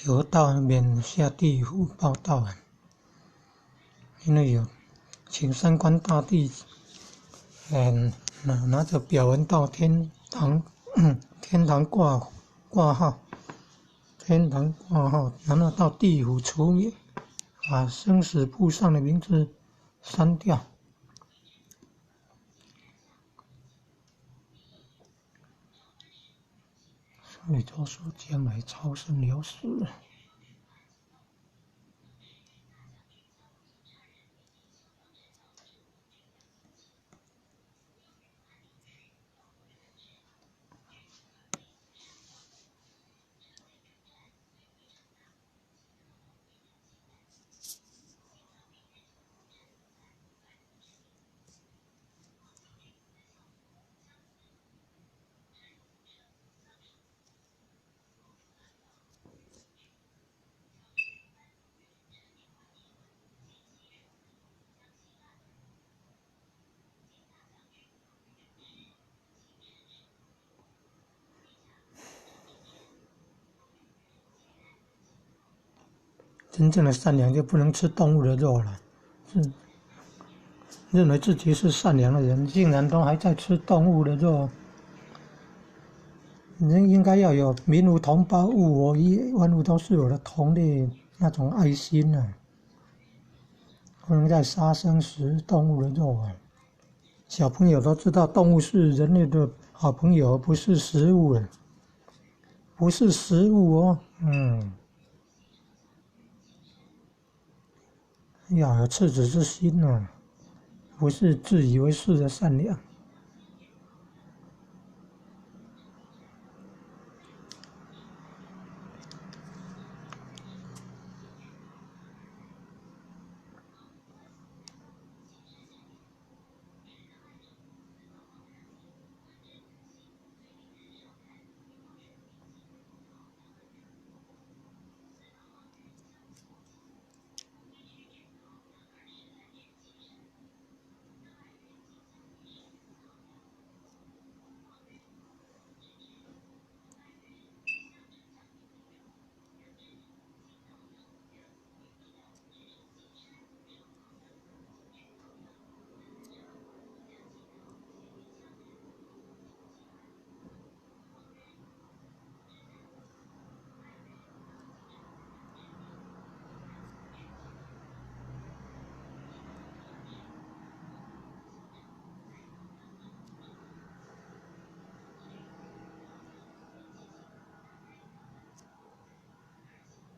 求道免下地狱报道啊，因为有请三官大帝，拿着表文到天堂挂号，然后到地府除灭，把生死簿上的名字删掉。所以就说将来超生流死。真正的善良就不能吃动物的肉了，认为自己是善良的人，竟然都还在吃动物的肉。人应该要有民如同胞，物我一，万物都是我的同类那种爱心啊，不能再杀生食动物的肉啊。小朋友都知道，动物是人类的好朋友，不是食物啊，不是食物哦。要有赤子之心啊，不是自以为是的善良。